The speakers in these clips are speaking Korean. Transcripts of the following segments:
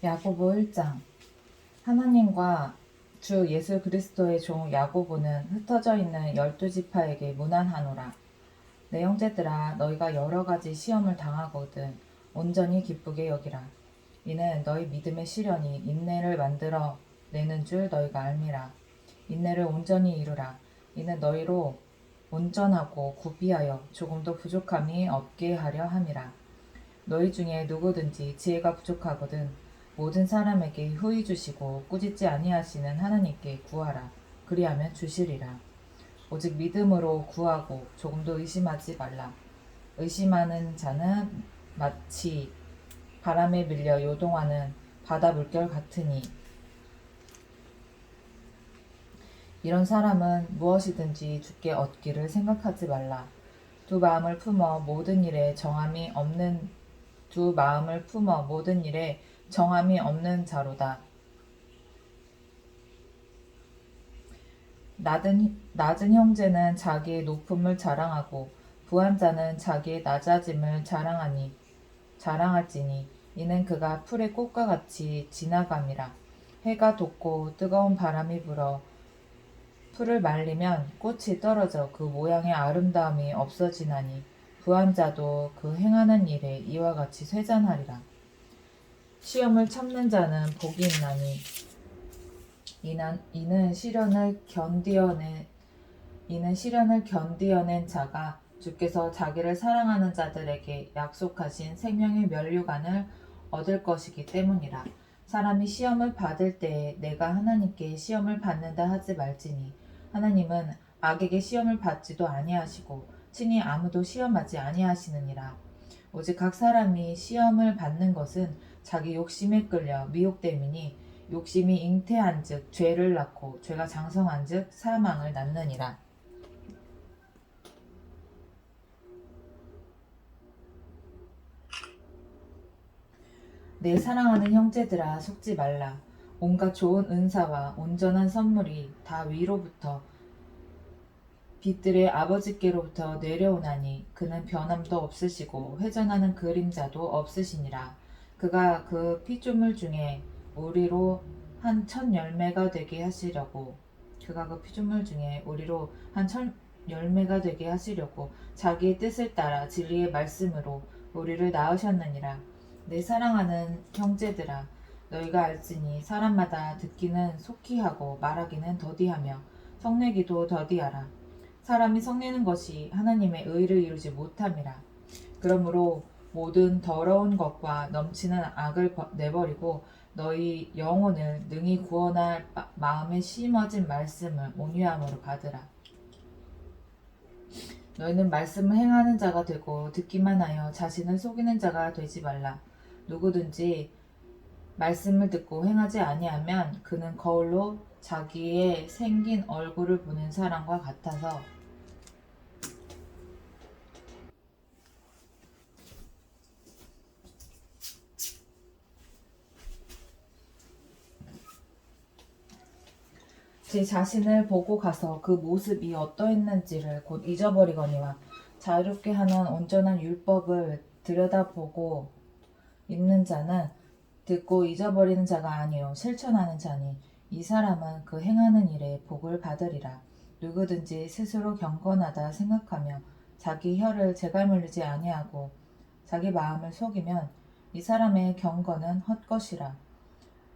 야고보 1장. 하나님과 주 예수 그리스도의 종 야고보는 흩어져 있는 12지파에게 문안하노라. 내 형제들아, 너희가 여러 가지 시험을 당하거든 온전히 기쁘게 여기라. 이는 너희 믿음의 시련이 인내를 만들어 내는 줄 너희가 알미라. 인내를 온전히 이루라. 이는 너희로 온전하고 구비하여 조금도 부족함이 없게 하려 함이라. 너희 중에 누구든지 지혜가 부족하거든 모든 사람에게 후히 주시고 꾸짖지 아니하시는 하나님께 구하라. 그리하면 주시리라. 오직 믿음으로 구하고 조금도 의심하지 말라. 의심하는 자는 마치 바람에 밀려 요동하는 바다 물결 같으니 이런 사람은 무엇이든지 주께 얻기를 생각하지 말라. 두 마음을 품어 모든 일에 정함이 없는 자로다. 낮은 형제는 자기의 높음을 자랑하고 부한 자는 자기의 낮아짐을 자랑할지니 이는 그가 풀의 꽃과 같이 지나감이라. 해가 돋고 뜨거운 바람이 불어 풀을 말리면 꽃이 떨어져 그 모양의 아름다움이 없어지나니 부한 자도 그 행하는 일에 이와 같이 쇠잔하리라. 시험을 참는 자는 복이 있나니 이는 시련을 견디어낸 자가 주께서 자기를 사랑하는 자들에게 약속하신 생명의 면류관을 얻을 것이기 때문이라. 사람이 시험을 받을 때에 내가 하나님께 시험을 받는다 하지 말지니 하나님은 악에게 시험을 받지도 아니하시고 친히 아무도 시험하지 아니하시느니라. 오직 각 사람이 시험을 받는 것은 자기 욕심에 끌려 미혹됨이니 욕심이 잉태한즉 죄를 낳고 죄가 장성한즉 사망을 낳느니라. 내 사랑하는 형제들아, 속지 말라. 온갖 좋은 은사와 온전한 선물이 다 위로부터 빛들의 아버지께로부터 내려오나니 그는 변함도 없으시고 회전하는 그림자도 없으시니라. 그가 그 피조물 중에 우리로 한 천 열매가 되게 하시려고 자기의 뜻을 따라 진리의 말씀으로 우리를 낳으셨느니라. 내 사랑하는 형제들아, 너희가 알지니 사람마다 듣기는 속히 하고 말하기는 더디하며 성내기도 더디하라. 사람이 성내는 것이 하나님의 의를 이루지 못함이라. 그러므로 모든 더러운 것과 넘치는 악을 내버리고 너희 영혼을 능히 구원할 마음에 심어진 말씀을 온유함으로 받으라. 너희는 말씀을 행하는 자가 되고 듣기만 하여 자신을 속이는 자가 되지 말라. 누구든지 말씀을 듣고 행하지 아니하면 그는 거울로 자기의 생긴 얼굴을 보는 사람과 같아서 제 자신을 보고 가서 그 모습이 어떠했는지를 곧 잊어버리거니와 자유롭게 하는 온전한 율법을 들여다보고 있는 자는 듣고 잊어버리는 자가 아니요 실천하는 자니 이 사람은 그 행하는 일에 복을 받으리라. 누구든지 스스로 경건하다 생각하며 자기 혀를 제갈물리지 아니하고 자기 마음을 속이면 이 사람의 경건은 헛것이라.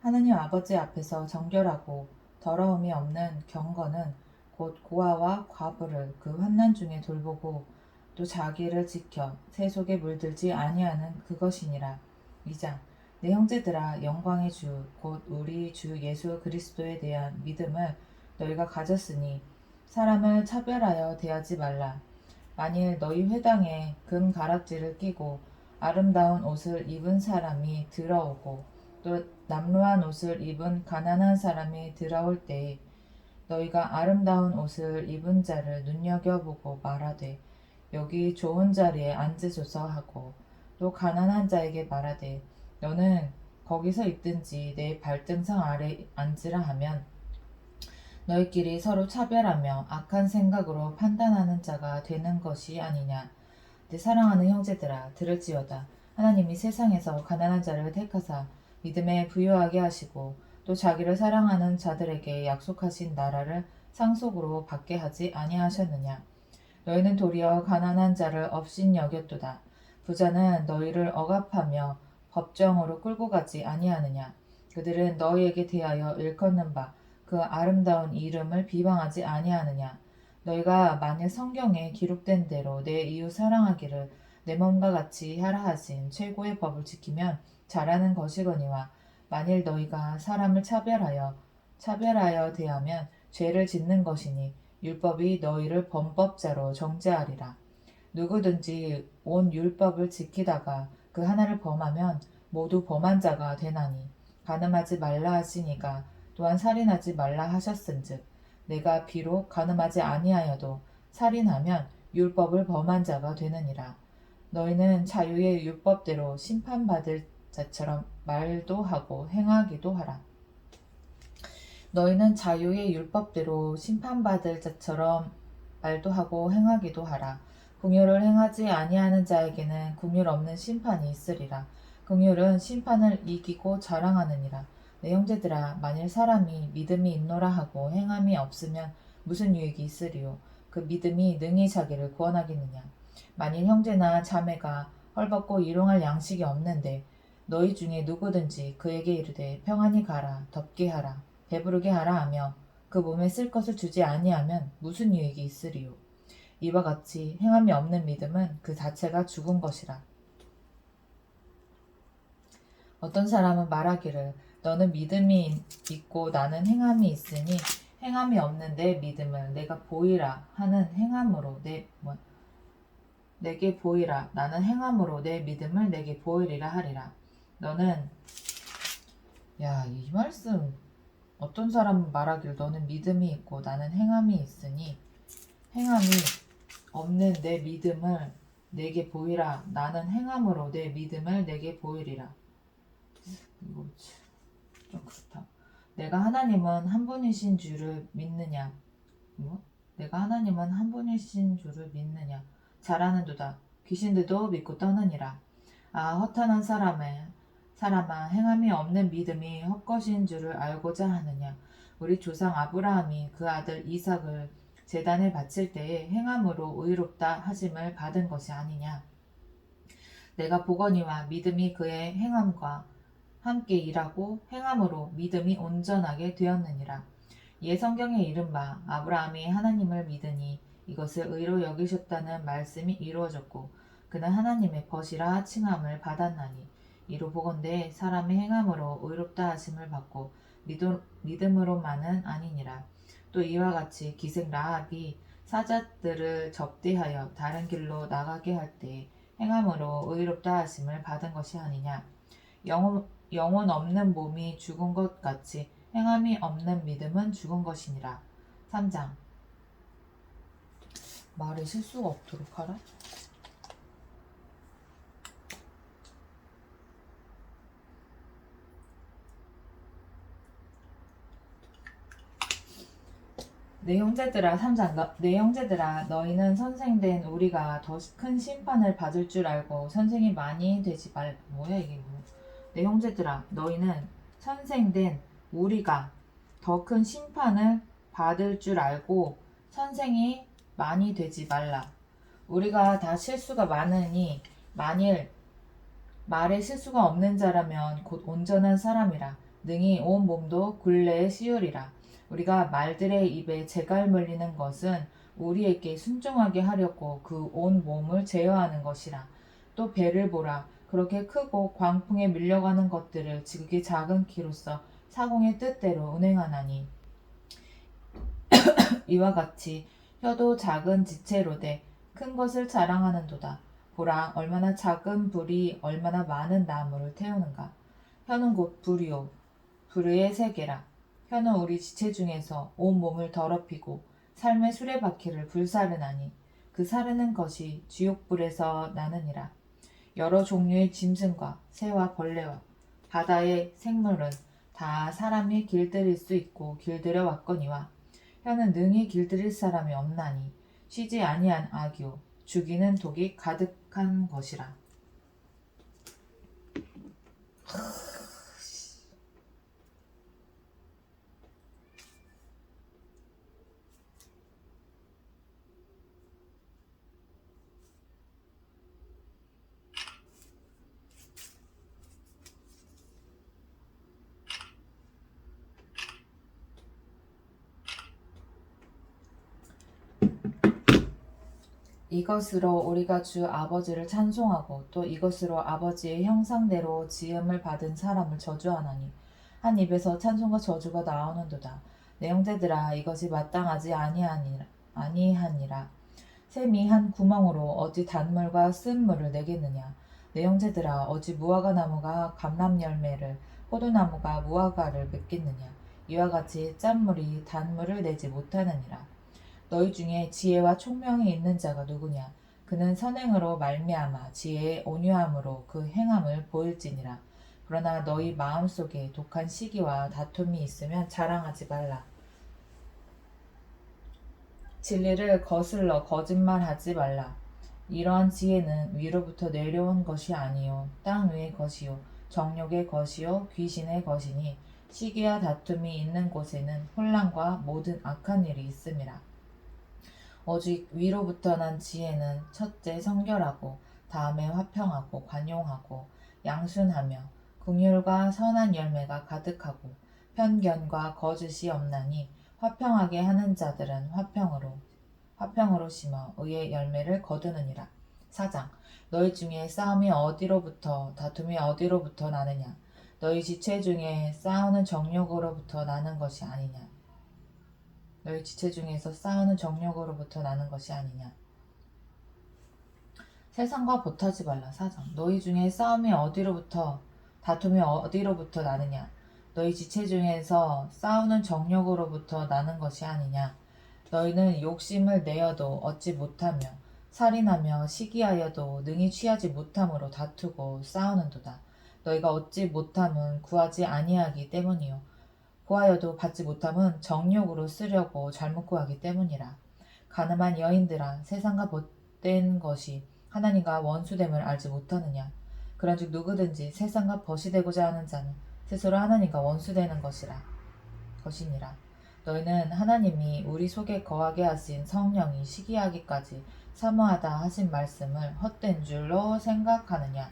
하느님 아버지 앞에서 정결하고 더러움이 없는 경건은 곧 고아와 과부를 그 환난 중에 돌보고 또 자기를 지켜 새 속에 물들지 아니하는 그것이니라. 2장. 내 형제들아, 영광의 주 곧 우리 주 예수 그리스도에 대한 믿음을 너희가 가졌으니 사람을 차별하여 대하지 말라. 만일 너희 회당에 금 가락지를 끼고 아름다운 옷을 입은 사람이 들어오고 또 남루한 옷을 입은 가난한 사람이 들어올 때에 너희가 아름다운 옷을 입은 자를 눈여겨보고 말하되 여기 좋은 자리에 앉으소서 하고 또 가난한 자에게 말하되 너는 거기서 있든지 내 발등상 아래 앉으라 하면 너희끼리 서로 차별하며 악한 생각으로 판단하는 자가 되는 것이 아니냐. 내 사랑하는 형제들아, 들을지어다. 하나님이 세상에서 가난한 자를 택하사 믿음에 부유하게 하시고 또 자기를 사랑하는 자들에게 약속하신 나라를 상속으로 받게 하지 아니하셨느냐. 너희는 도리어 가난한 자를 업신 여겼도다. 부자는 너희를 억압하며 법정으로 끌고 가지 아니하느냐. 그들은 너희에게 대하여 일컫는 바 그 아름다운 이름을 비방하지 아니하느냐. 너희가 만일 성경에 기록된 대로 내 이웃 사랑하기를 내 몸과 같이 하라 하신 최고의 법을 지키면 잘하는 것이거니와 만일 너희가 사람을 차별하여 대하면 죄를 짓는 것이니 율법이 너희를 범법자로 정죄하리라. 누구든지 온 율법을 지키다가 그 하나를 범하면 모두 범한 자가 되나니 간음하지 말라 하시니가 또한 살인하지 말라 하셨은즉 내가 비록 간음하지 아니하여도 살인하면 율법을 범한 자가 되느니라. 너희는 자유의 율법대로 심판받을 자처럼 말도 하고 행하기도 하라. 너희는 자유의 율법대로 심판받을 자처럼 말도 하고 행하기도 하라. 긍휼을 행하지 아니하는 자에게는 긍휼 없는 심판이 있으리라. 긍휼은 심판을 이기고 자랑하느니라. 내 형제들아, 만일 사람이 믿음이 있노라 하고 행함이 없으면 무슨 유익이 있으리요? 그 믿음이 능히 자기를 구원하겠느냐? 만일 형제나 자매가 헐벗고 일용할 양식이 없는데 너희 중에 누구든지 그에게 이르되 평안히 가라, 덥게 하라, 배부르게 하라 하며 그 몸에 쓸 것을 주지 아니하면 무슨 유익이 있으리요? 이와 같이 행함이 없는 믿음은 그 자체가 죽은 것이라. 어떤 사람은 말하기를 너는 믿음이 있고 나는 행함이 있으니 행함이 없는 내 믿음을 내가 보이라 하는 행함으로 내게 보이라 나는 행함으로 내 믿음을 내게 보이리라 하리라. 너는 이 말씀 어떤 사람은 말하기를 너는 믿음이 있고 나는 행함이 있으니 행함이 없는 내 믿음을 내게 보이라 나는 행함으로 내 믿음을 내게 보이리라. 이거 좀 그렇다. 내가 하나님은 한 분이신 줄을 믿느냐? 내가 하나님은 한 분이신 줄을 믿느냐? 잘하는도다. 귀신들도 믿고 떠느니라. 허탄한 사람아, 행함이 없는 믿음이 헛것인 줄을 알고자 하느냐? 우리 조상 아브라함이 그 아들 이삭을 제단에 바칠 때에 행함으로 의롭다 하심을 받은 것이 아니냐? 내가 보거니와 믿음이 그의 행함과 함께 일하고 행함으로 믿음이 온전하게 되었느니라. 이에 성경에 이른 바 아브라함이 하나님을 믿으니 이것을 의로 여기셨다는 말씀이 이루어졌고 그는 하나님의 벗이라 칭함을 받았나니 이로 보건대 사람의 행함으로 의롭다 하심을 받고 믿음으로만은 아니니라. 또 이와 같이 기생 라합이 사자들을 접대하여 다른 길로 나가게 할 때 행함으로 의롭다 하심을 받은 것이 아니냐. 영혼 없는 몸이 죽은 것 같이 행함이 없는 믿음은 죽은 것이니라. 3장. 말에 실수가 없도록 하라. 내 형제들아 3장. 내 형제들아 너희는 선생된 우리가 더 큰 심판을 받을 줄 알고 선생이 많이 되지 뭐야 이게 내 형제들아 너희는 선생된 우리가 더 큰 심판을 받을 줄 알고 선생이 많이 되지 말라. 우리가 다 실수가 많으니 만일 말에 실수가 없는 자라면 곧 온전한 사람이라 능히 온 몸도 굴레에 씌우리라. 우리가 말들의 입에 재갈 물리는 것은 우리에게 순종하게 하려고 그 온 몸을 제어하는 것이라. 또 배를 보라. 그렇게 크고 광풍에 밀려가는 것들을 지극히 작은 키로서 사공의 뜻대로 운행하나니 이와 같이 혀도 작은 지체로 돼 큰 것을 자랑하는도다. 보라 얼마나 작은 불이 얼마나 많은 나무를 태우는가. 혀는 곧 불이요 불의 세계라. 혀는 우리 지체 중에서 온 몸을 더럽히고 삶의 수레바퀴를 불사르나니 그 사르는 것이 지옥불에서 나느니라. 여러 종류의 짐승과 새와 벌레와 바다의 생물은 다 사람이 길들일 수 있고 길들여 왔거니와 혀는 능히 길들일 사람이 없나니 쉬지 아니한 악이요 죽이는 독이 가득한 것이라. 이것으로 우리가 주 아버지를 찬송하고 또 이것으로 아버지의 형상대로 지음을 받은 사람을 저주하나니 한 입에서 찬송과 저주가 나오는도다. 내 형제들아 이것이 마땅하지 아니하니라. 샘이 한 구멍으로 어찌 단물과 쓴물을 내겠느냐. 내 형제들아 어찌 무화과 나무가 감람 열매를 포도나무가 무화과를 맺겠느냐. 이와 같이 짠물이 단물을 내지 못하느니라. 너희 중에 지혜와 총명이 있는 자가 누구냐? 그는 선행으로 말미암아 지혜의 온유함으로 그 행함을 보일지니라. 그러나 너희 마음속에 독한 시기와 다툼이 있으면 자랑하지 말라. 진리를 거슬러 거짓말하지 말라. 이러한 지혜는 위로부터 내려온 것이 아니요 땅 위의 것이요 정욕의 것이요 귀신의 것이니 시기와 다툼이 있는 곳에는 혼란과 모든 악한 일이 있음이라. 오직 위로부터 난 지혜는 첫째 성결하고 다음에 화평하고 관용하고 양순하며 긍휼과 선한 열매가 가득하고 편견과 거짓이 없나니 화평하게 하는 자들은 화평으로 심어 의의 열매를 거두느니라. 4장 너희 중에 싸움이 어디로부터 다툼이 어디로부터 나느냐. 너희 지체 중에 싸우는 정욕으로부터 나는 것이 아니냐. 너희 지체 중에서 싸우는 정욕으로부터 나는 것이 아니냐. 세상과 보타지 말라. 4장 너희 중에 싸움이 어디로부터 다툼이 어디로부터 나느냐. 너희 지체 중에서 싸우는 정욕으로부터 나는 것이 아니냐. 너희는 욕심을 내어도 얻지 못하며 살인하며 시기하여도 능히 취하지 못함으로 다투고 싸우는도다. 너희가 얻지 못함은 구하지 아니하기 때문이요 구하여도 받지 못함은 정욕으로 쓰려고 잘못 구하기 때문이라. 가늠한 여인들아 세상과 벗된 것이 하나님과 원수됨을 알지 못하느냐. 그런즉 누구든지 세상과 벗이 되고자 하는 자는 스스로 하나님과 원수되는 것이니라. 너희는 하나님이 우리 속에 거하게 하신 성령이 시기하기까지 사모하다 하신 말씀을 헛된 줄로 생각하느냐.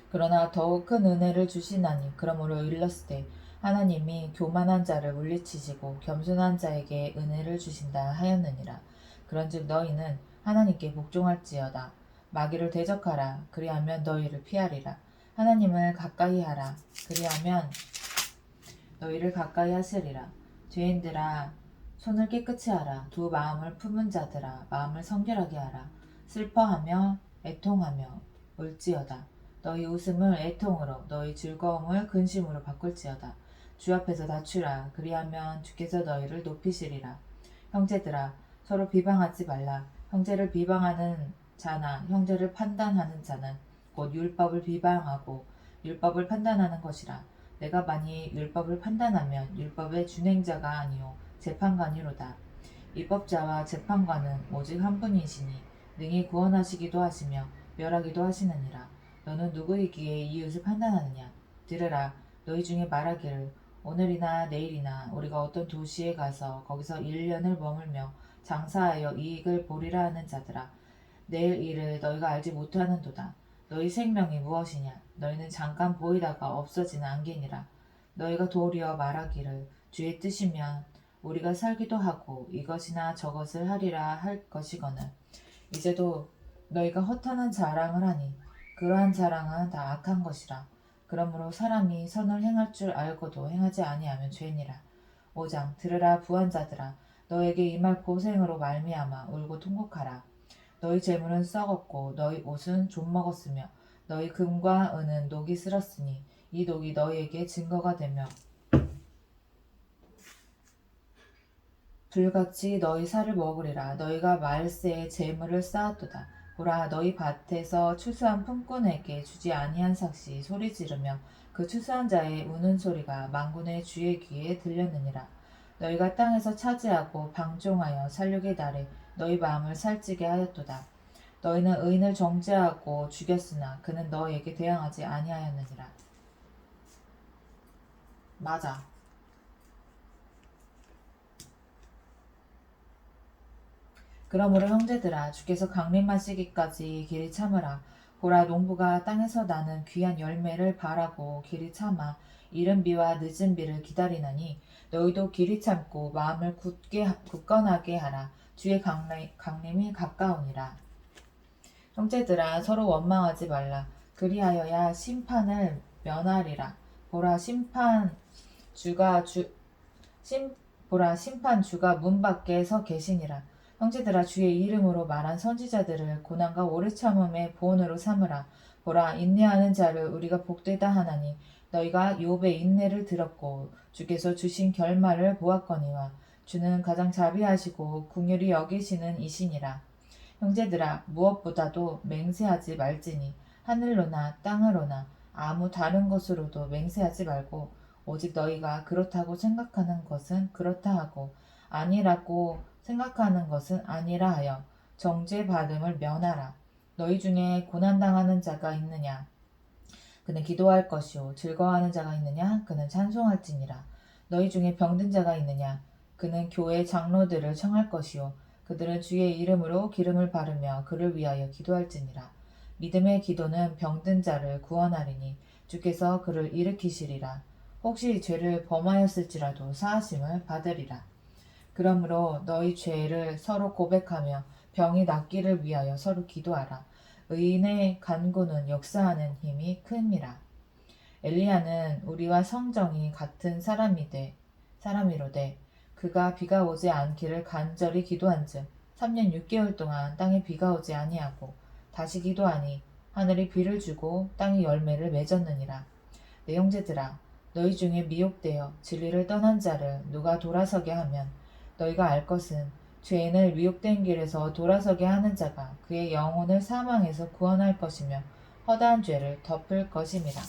그러나 더욱 큰 은혜를 주시나니 그러므로 일렀을 때 하나님이 교만한 자를 물리치시고 겸손한 자에게 은혜를 주신다 하였느니라. 그런즉 너희는 하나님께 복종할지어다. 마귀를 대적하라. 그리하면 너희를 피하리라. 하나님을 가까이 하라. 그리하면 너희를 가까이 하시리라. 죄인들아 손을 깨끗이 하라. 두 마음을 품은 자들아 마음을 성결하게 하라. 슬퍼하며 애통하며 울지어다. 너희 웃음을 애통으로 너희 즐거움을 근심으로 바꿀지어다. 주 앞에서 낮추라. 그리하면 주께서 너희를 높이시리라. 형제들아 서로 비방하지 말라. 형제를 비방하는 자나 형제를 판단하는 자는 곧 율법을 비방하고 율법을 판단하는 것이라. 내가 만일 율법을 판단하면 율법의 준행자가 아니요 재판관이로다. 입법자와 재판관은 오직 한 분이시니 능히 구원하시기도 하시며 멸하기도 하시느니라. 너는 누구이기에 이웃을 판단하느냐. 들으라. 너희 중에 말하기를 오늘이나 내일이나 우리가 어떤 도시에 가서 거기서 1년을 머물며 장사하여 이익을 보리라 하는 자들아. 내일 일을 너희가 알지 못하는도다. 너희 생명이 무엇이냐. 너희는 잠깐 보이다가 없어지는 안개니라. 너희가 도리어 말하기를 주의 뜻이면 우리가 살기도 하고 이것이나 저것을 하리라 할 것이거늘. 이제도 너희가 허탄한 자랑을 하니 그러한 자랑은 다 악한 것이라. 그러므로 사람이 선을 행할 줄 알고도 행하지 아니하면 죄니라. 5장 들으라 부한자들아. 너에게 임할 고생으로 말미암아 울고 통곡하라. 너희 재물은 썩었고 너희 옷은 좀먹었으며 너희 금과 은은 녹이 슬었으니 이 녹이 너희에게 증거가 되며 불같이 너희 살을 먹으리라. 너희가 말세에 재물을 쌓았도다. 보라 너희 밭에서 추수한 품꾼에게 주지 아니한 삭시 소리 지르며 그 추수한 자의 우는 소리가 만군의 주의 귀에 들렸느니라. 너희가 땅에서 차지하고 방종하여 살육의 날에 너희 마음을 살찌게 하였도다. 너희는 의인을 정죄하고 죽였으나 그는 너희에게 대항하지 아니하였느니라. 맞아. 그러므로 형제들아 주께서 강림하시기까지 길이 참으라. 보라 농부가 땅에서 나는 귀한 열매를 바라고 길이 참아 이른 비와 늦은 비를 기다리나니 너희도 길이 참고 마음을 굳건하게 하라. 주의 강림이 가까우니라. 형제들아 서로 원망하지 말라. 그리하여야 심판을 면하리라. 보라 심판 주가 문 밖에 서 계시니라. 형제들아 주의 이름으로 말한 선지자들을 고난과 오래 참음의 보온으로 삼으라. 보라 인내하는 자를 우리가 복되다 하나니 너희가 욥의 인내를 들었고 주께서 주신 결말을 보았거니와 주는 가장 자비하시고 긍휼히 여기시는 이시니라. 형제들아 무엇보다도 맹세하지 말지니 하늘로나 땅으로나 아무 다른 것으로도 맹세하지 말고 오직 너희가 그렇다고 생각하는 것은 그렇다 하고 아니라고 생각하는 것은 아니라 하여 정죄받음을 면하라. 너희 중에 고난당하는 자가 있느냐? 그는 기도할 것이요 즐거워하는 자가 있느냐? 그는 찬송할지니라. 너희 중에 병든 자가 있느냐? 그는 교회 장로들을 청할 것이요 그들은 주의 이름으로 기름을 바르며 그를 위하여 기도할지니라. 믿음의 기도는 병든 자를 구원하리니 주께서 그를 일으키시리라. 혹시 죄를 범하였을지라도 사하심을 받으리라. 그러므로 너희 죄를 서로 고백하며 병이 낫기를 위하여 서로 기도하라. 의인의 간구는 역사하는 힘이 큼이라. 엘리야는 우리와 성정이 같은 사람이로되 그가 비가 오지 않기를 간절히 기도한즉 3년 6개월 동안 땅에 비가 오지 아니하고 다시 기도하니 하늘이 비를 주고 땅이 열매를 맺었느니라. 내 형제들아 너희 중에 미혹되어 진리를 떠난 자를 누가 돌아서게 하면 너희가 알 것은 죄인을 미혹된 길에서 돌아서게 하는 자가 그의 영혼을 사망에서 구원할 것이며 허다한 죄를 덮을 것임이라.